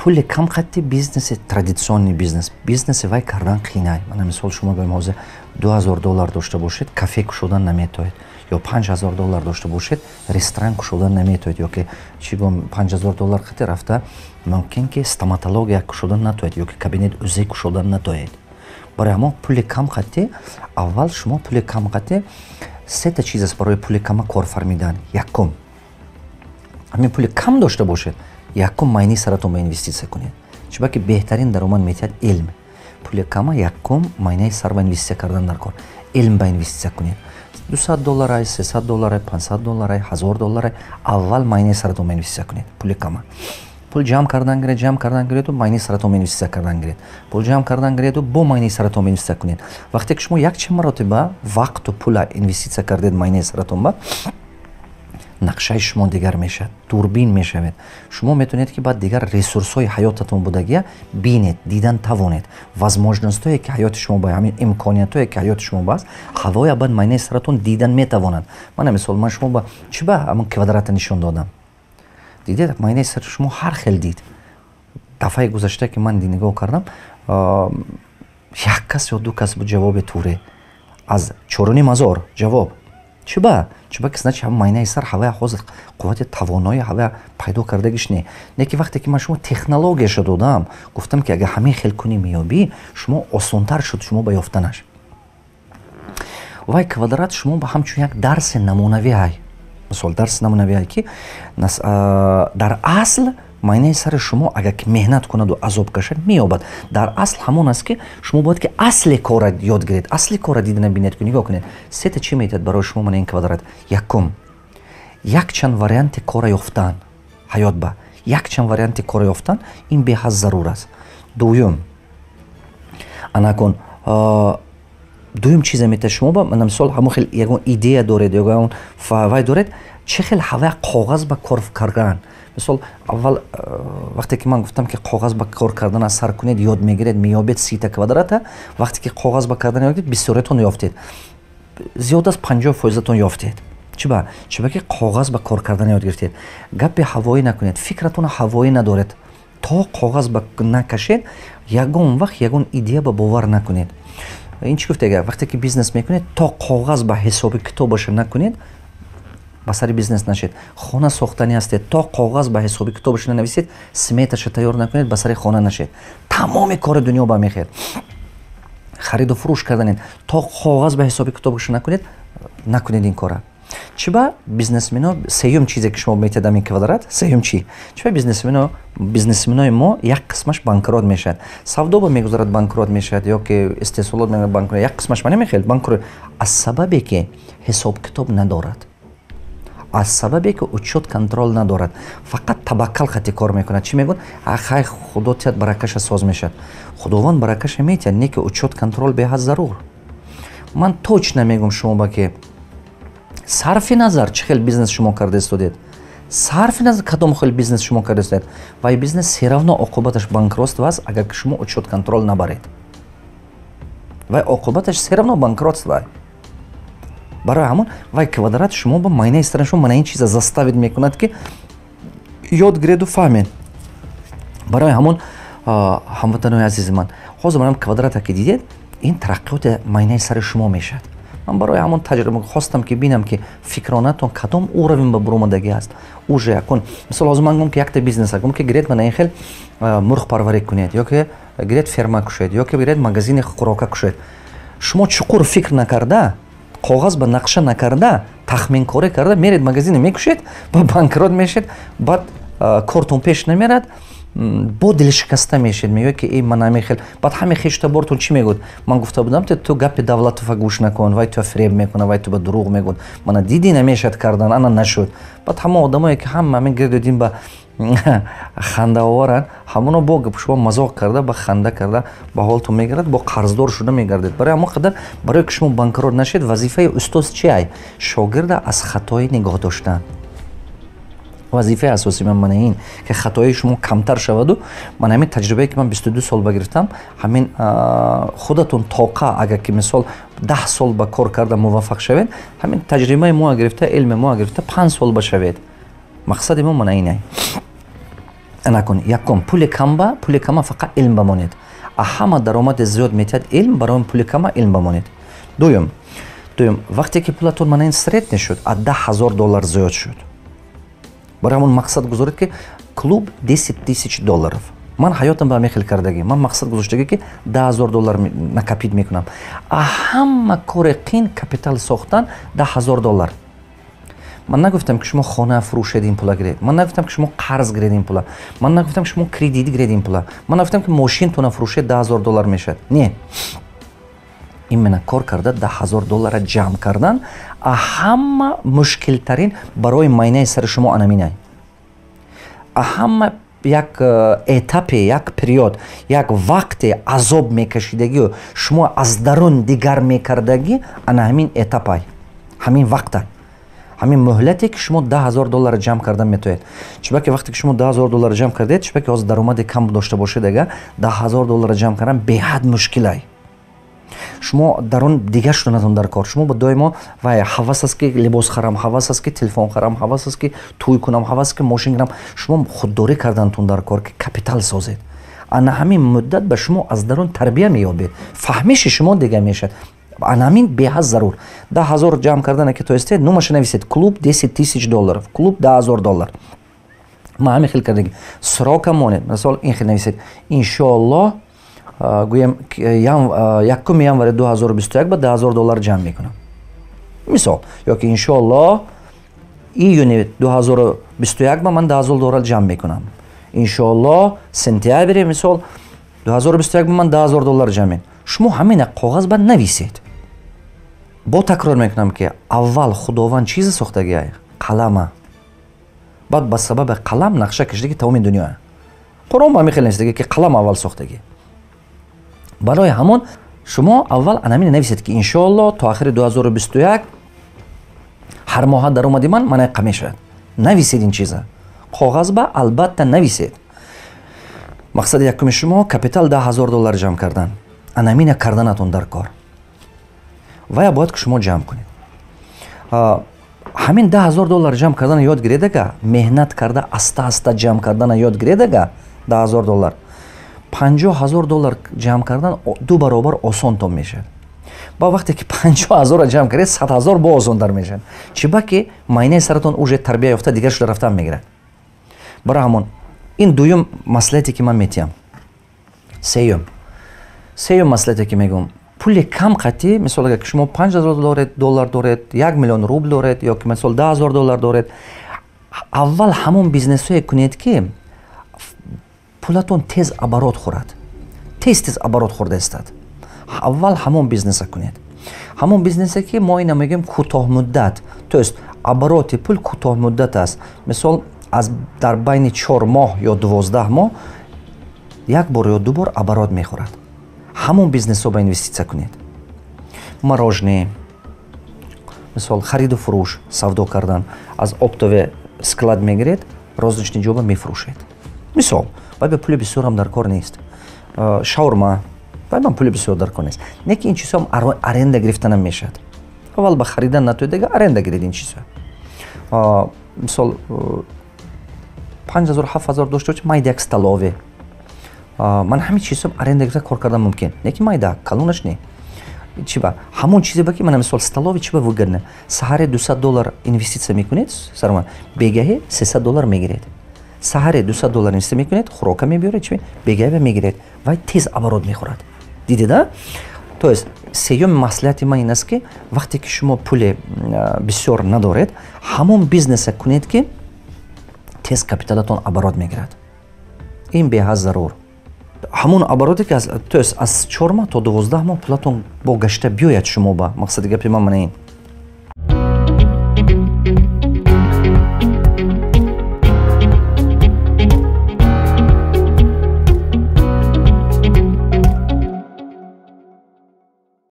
پول کم خطی بیزنس ترادیسیونی بیزنس وای کردن خینای. من مثال شما به موضوع $2000 داشته باشید کافه کشودن نمیتوید یا $5000 داشته باشید رستوران کشودن نمیتوید یا که چی گم $5000 خطی رفته ممکن که استоматология کشودن نتوید یا که کابینت اوزی کشودن نتوید. برای همون پول کم خطی اول شما پول کم خطی سه تا چیز است برای پول کم کار فرمیدن. یکم همین پول کم داشته باشید یکم ماینی سرتون به اینوستیسیون کنید. چرا که بهترین درآمد میتید علم. پول کم یکم ماینی سر به اینوستیسیون کردن در کار. علم به اینوستیسیون کنید. $200 $300 $500 $1000 اول ماینی سرتون به اینوستیسیون کنید. پول کم. پول جمع کردن گرید و ماینی سرتون به اینوستیسیون کردن گرید. پول جمع کردن گرید و با ماینی سرتون به اینوستیسیون کنید. وقتی که شما یک چند مرتبه وقت و پول اینوستیسیون کردید ماینی سرتون با نقشه شما دیگر میشه، دوربین میشوید. شما میتونید که بعد دیگر ریسورس های حیاتتون بودگی بینید، دیدن توانید. возможності که حیات شما با همین امکانیتایی که حیات شما باست، هوای بعد معنی سرتون دیدن میتوانند. من مثلا من شما با چی با همون کوادرات نشون دادم. دیدید معنی سر شما هر خیل دید. دفعه گذشته که من نگاه کردم، یک کس یا دو کس بود جواب توره از 4,500 جواب. چرا که значит هم معنی سر هوا خود قوت توانایی هوا پیدا کردگیش نه که وقتی که من شما تکنولوژی دادم گفتم که اگه همین خیل کنی میابی شما آسان‌تر شد شما با یافتنش. وای کوادرات شما با همچون یک درس نمونوی های مثلا درس نمونوی های که در اصل معنی سر شما اگر که مهنت کند و عذاب کشد میابد. در اصل همون است که شما باید که اصل کار یاد گیرید، اصل کار دیدن بینید که نگاه کنید. سه تا چی میتید برای شما من این کوادرات؟ یکم یک چند واریانت کار یافتن حیات با یک چند واریانت کار یافتن این به حد ضرور است. دوم انا کن دوم چیز میتید شما با من مثال همون خیلی یگون ایده دارید یگون فوای دارید چه خیلی هوا کاغذ با کار کردن. مثلا اول وقتی که من گفتم که کاغذ با کار کردن از سر کنید یاد میگیرید میابید 30 تا کوادرات. وقتی که کاغذ با کردن یاد گیرید 20% یافتید، زیاد از 50% یافتید. چرا که کاغذ با کار کردن یاد گرفتید. گپ هوایی نکنید، فکرتون هوایی ندارید. تا کاغذ با نکشید یگون وقت یگون ایده با باور نکنید. این چی گفته؟ وقتی که بیزنس میکنید تا کاغذ با حساب کتابش نکنید با سر بیزنس نشید. خانه ساختنی هستید تا کاغذ به حساب کتابش ننویسید سمیتش تیار نکنید با سر خانه نشید. تمام کار دنیا با میخیر. خرید و فروش کردن تا کاغذ به حساب کتابش نکنید این کارا. چی با بیزنسمن‌ها سیوم چیزی که شما میتید این کوادرات سیوم چی بیزنسمن‌های ما یک قسمش بانکرات میشد، سودا با میگذارد بانکرات میشد یا که استثمارات میگذارد بانکرات. یک قسمش من نمیخیل بانکرات از سببی که حساب کتاب ندارد، از سببی که اوچت کنترل ندارد، فقط توکل خطی کار میکنه. چی میگن؟ آخه خدا تیاد برکش ساز میشد. خداوند برکش میتید نه که اوچت کنترل به حد ضرور. من توچ نمیگم شما با که صرف نظر چه خیلی بیزنس شما کرده استودید، صرف نظر کدام خیلی بیزنس شما کرده استودید و این بیزنس سیراونا عقوبتش بانکروت است اگر که شما اوچت کنترل نبرید و عقوبتش سیراونا بانکروت است. برای همون وای کوادرات شما با معنی استرن شما من این چیز زاستاوید میکند که یاد گیرید و فهمید. برای همون هموطنان عزیز من حاضر منم کوادرات که دیدید این ترقیات معنی سر شما میشد. من برای همون تجربه خواستم که بینم که فکرانتون کدام اوروین به برومدگی است. اوجه کن مثلا لازم من که یک تا بیزنس اگم که گرید من این خیل مرغ پروری کنید یا که گرید فرما کشید یا که گرید مغازین خوراک کشید. شما چقدر فکر نکرده کاغذ به نقشه نکرده تخمین کاری کرده میرید مغازین میکشید با بانکرات میشید بعد کارتون پیش نمیرد با دل شکسته میشید میگه که این من نمیخیل بعد همه خیشته بارتون چی میگود؟ من گفته بودم تو گپ دولت تو گوش نکن وای تو فریب میکنه وای تو به دروغ میگود من دیدی نمیشد کردن انا نشد. بعد همه آدمایی که همین گردیدیم با خنده آورن همونو با شما مزاق کرده با خنده کرده با حالتون میگرد با قرضدار شده میگردید. برای همون قدر برای که شما بانکرات نشید وظیفه استاد چیه؟ شاگرد از خطای نگاه داشتن. وظیفه اساسی من این که خطای شما کمتر شود و من همین تجربه که من 22 سال بگرفتم همین خودتون طاقه اگر که مثال 10 سال با کار کرده موفق شوید همین تجربه ما گرفته علم ما گرفته 5 سال بشوید. مقصد من اینه. نکن. یکم پول کم با پول کم فقط علم بمانید. همه درآمد زیاد میتید علم برای پول کم علم بمانید. دوم وقتی که پولتون من این استریت نشد از $10,000 زیاد شد. برای همون مقصد گذارید که کلوب $10,000. من حیاتم به میخیل کردگی. من مقصد گذاشتگی که $10,000 نکپید میکنم. همه کار قین کپیتال ساختن $10,000. من نگفتم که شما خانه فروشید این پولا گرید. من نگفتم که شما قرض گرید این پولا. من نگفتم که شما کردیت گرید این پولا. من نگفتم که ماشین تون فروشید $10,000 میشد. نه. این من کار کرده $10,000 جمع کردن همه مشکل ترین برای ماینه سر شما انامینه. همه یک اتاپ، یک پریود، یک وقت عذاب میکشیدگی و شما از درون دیگر میکردگی انا همین اتاپای، همین وقت، همین مهلتی که شما $10,000 جمع کردن میتونید. چرا که وقتی که شما $10,000 جمع کردید، چرا که از درآمد کم داشته باشید دیگه $10,000 جمع کردن به حد مشکلی. شما درون دیگه شدنتون در کار. شما با دائما و حواس است که لباس خرم، حواس است که تلفن خرم، حواس است که توی کنم، حواس است که ماشین گیرم. شما خودداری کردنتون در کار که کپیتال سازید. انا همین مدت به شما از درون تربیت مییابید. فهمیش شما دیگه میشد. انا همین به حد ضرور. $10,000 جمع کردن که تو استید نومش نویسید کلوب $10,000. کلوب $10,000. ما همین خیلی کردگی. سراغ مونید. مثلا این خیلی نویسید. انشالله گویم یکم январи 2021 با $10,000 جمع میکنم. مثال یا که انشالله ایونی 2021 با من $10,000 جمع میکنم. انشالله سنتیابری مثال 2021 با من $10,000 جمع میکنم. شما همین کاغذ با نویسید. با تکرار میکنم که اول خداوند چیز ساختگی قلمه. بعد با سبب قلم نقشه کشیدگی تمام دنیا. قرآن با میخیل نوشتگی که قلم اول ساختگی. برای همون شما اول انامین نویسید که انشالله تا آخر 2021 هر ماه درآمد من منعقد میشد. نویسید این چیزا. کاغذ با البته نویسید. مقصد یکم شما کپیتال $10,000 جمع کردن. انامین کردنتون در کار. و باید که شما جمع کنید. همین $10,000 جمع کردن یاد گیریدگه، مهنت کرده استا جمع کردن یاد گیریدگه $10,000. $50,000 جمع کردن 2 برابر آسان تون میشه. با وقتی که 50,000 جمع کردید 100,000 با آسان در میشن. چرا که ماینه سرتون اوج تربیت یافته دیگر شده رفتن میگیره. برای همون این دوم مسئله‌ای که من میتیم. سیوم مسئله‌ای که میگم پول کم قطعی مثلا اگه شما $5,000 دارید 1,000,000 روبل دارید یا که مثلا $10,000 دارید، اول همون بیزنس‌های کنید که پولتون تیز ابرات خورد. تیز ابرات خورده است. اول همون بیزنس کنید. همون بیزنسی که ما اینا میگیم کوتاه مدت. تو است ابرات پول کوتاه مدت است. مثلا از در بین 4 ماه یا 12 ماه یک بار یا 2 بار ابرات میخورد. همون بیزنس رو با اینوستیسیا کنید. مراجنه، مثلا خرید و فروش، سودا کردن، از اپتوی سکلاد میگیرید، روزنشین جوبا میفروشید. مثال باید پول بسیار هم در کار نیست. شاورما باید من پول بسیار در کار نیست. نه که این چیزا هم ارنده گرفتن هم میشد. اول به خریدن نتوید دیگه ارنده گرید این چیزا. مثال 5,000-7,000 داشته باشه مایده یک ستالوه. من همین چیزا ارنده گرفته کار کردن ممکن. نه که مایده کلونش نه. چی با همون چیزی با که من مثال ستالوه چی با وگرنه. سهار $200 اینوستیسیا میکنید سرمان بگاهی $300 میگیرید. سهار $200 اینوستیسیا میکنید خوراک میبرید چی بگاهی میگیرید و تیز ابرات میخورد. دیدید؟ تو است سیوم مسئله من این است که وقتی که شما پول بسیار ندارید همون بیزنس کنید که تیز کپیتالتون ابرات میگیرد. این به حد ضرور. همون ابراتی که از 4 ماه تا 12 ماه پولتون با گشته بیاید شما با مقصد گپی من این